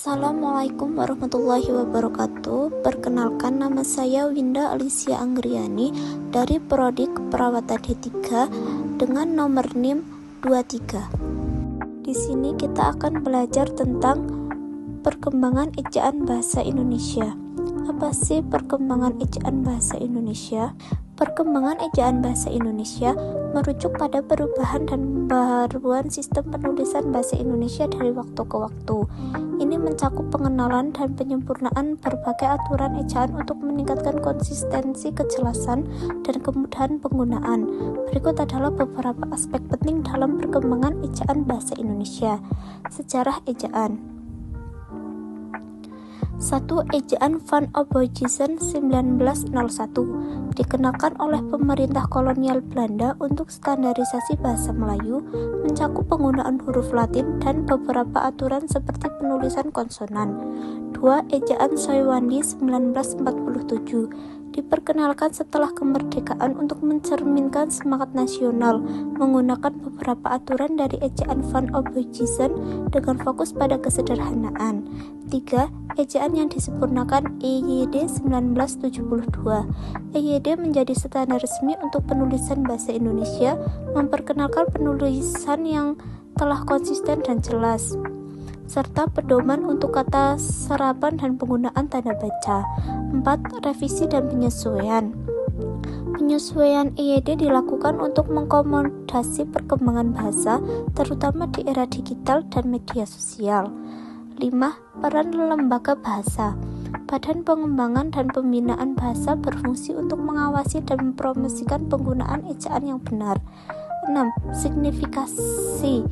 Assalamualaikum warahmatullahi wabarakatuh. Perkenalkan, nama saya Winda Alicia Anggriani dari Prodi Keperawatan D3 dengan nomor NIM 23. Di sini kita akan belajar tentang perkembangan ejaan bahasa Indonesia. Apa sih perkembangan ejaan bahasa Indonesia? Perkembangan ejaan bahasa Indonesia merujuk pada perubahan dan pembaharuan sistem penulisan bahasa Indonesia dari waktu ke waktu. Ini mencakup pengenalan dan penyempurnaan berbagai aturan ejaan untuk meningkatkan konsistensi, kejelasan, dan kemudahan penggunaan. Berikut adalah beberapa aspek penting dalam perkembangan ejaan bahasa Indonesia. Sejarah ejaan. 1. Ejaan Van Oboysen 1901 dikenakan oleh pemerintah kolonial Belanda untuk standarisasi bahasa Melayu, mencakup penggunaan huruf Latin dan beberapa aturan seperti penulisan konsonan. 2. Ejaan Soewandi 1947 diperkenalkan setelah kemerdekaan untuk mencerminkan semangat nasional, menggunakan beberapa aturan dari ejaan Van Oboysen dengan fokus pada kesederhanaan. 3. Ejaan yang disempurnakan EYD 1972. EYD menjadi standar resmi untuk penulisan bahasa Indonesia, memperkenalkan penulisan yang telah konsisten dan jelas, serta pedoman untuk kata serapan dan penggunaan tanda baca. 4. Revisi dan penyesuaian. Penyesuaian EYD dilakukan untuk mengakomodasi perkembangan bahasa, terutama di era digital dan media sosial. 5. Peran lembaga bahasa. Badan Pengembangan dan Pembinaan Bahasa berfungsi untuk mengawasi dan mempromosikan penggunaan ejaan yang benar. 6. Signifikasi.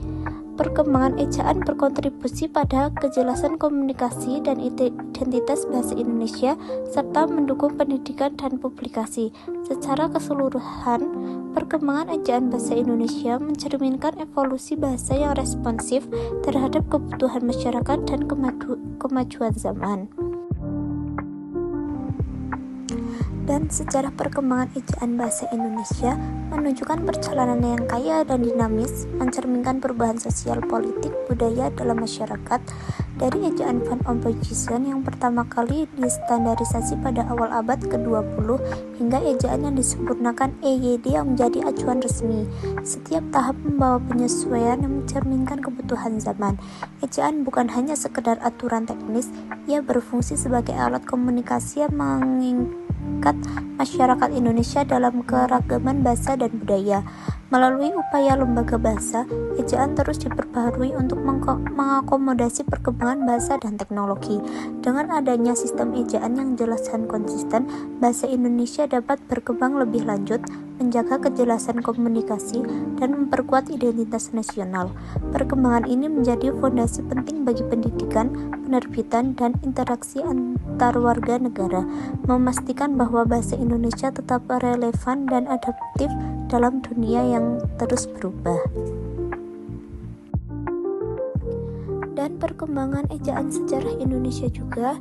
Perkembangan ejaan berkontribusi pada kejelasan komunikasi dan identitas bahasa Indonesia serta mendukung pendidikan dan publikasi. Secara keseluruhan, perkembangan ejaan bahasa Indonesia mencerminkan evolusi bahasa yang responsif terhadap kebutuhan masyarakat dan kemajuan zaman. Dan sejarah perkembangan ejaan bahasa Indonesia menunjukkan perjalanan yang kaya dan dinamis, mencerminkan perubahan sosial, politik, budaya dalam masyarakat. Dari ejaan Van Oboysen yang pertama kali distandarisasi pada awal abad ke-20 hingga ejaan yang disempurnakan EYD yang menjadi acuan resmi. Setiap tahap membawa penyesuaian yang mencerminkan kebutuhan zaman. Ejaan bukan hanya sekedar aturan teknis, ia berfungsi sebagai alat komunikasi yang mengikat masyarakat Indonesia dalam keragaman bahasa dan budaya. Melalui upaya lembaga bahasa, ejaan terus diperbaharui untuk mengakomodasi perkembangan bahasa dan teknologi. Dengan adanya sistem ejaan yang jelas dan konsisten, bahasa Indonesia dapat berkembang lebih lanjut, menjaga kejelasan komunikasi, dan memperkuat identitas nasional. Perkembangan ini menjadi fondasi penting bagi pendidikan, penerbitan, dan interaksi antar warga negara, memastikan bahwa bahasa Indonesia tetap relevan dan adaptif dalam dunia yang terus berubah. Dan perkembangan ejaan sejarah Indonesia juga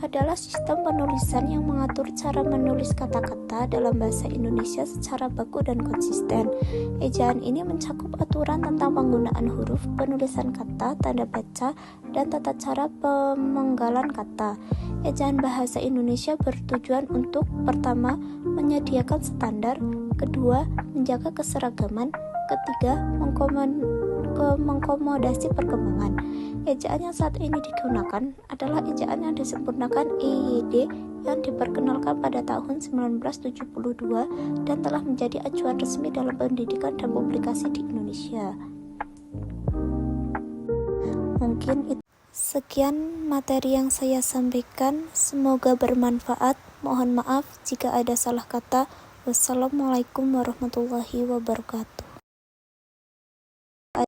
adalah sistem penulisan yang mengatur cara menulis kata-kata dalam bahasa Indonesia secara baku dan konsisten. Ejaan ini mencakup aturan tentang penggunaan huruf, penulisan kata, tanda baca, dan tata cara pemenggalan kata. Ejaan bahasa Indonesia bertujuan untuk, pertama, menyediakan standar, kedua, menjaga keseragaman, ketiga, mengakomodasi perkembangan. Ejaan yang saat ini digunakan adalah ejaan yang disempurnakan EYD yang diperkenalkan pada tahun 1972 dan telah menjadi acuan resmi dalam pendidikan dan publikasi di Indonesia. Mungkin itu sekian materi yang saya sampaikan, semoga bermanfaat. Mohon maaf jika ada salah kata. Wassalamualaikum warahmatullahi wabarakatuh.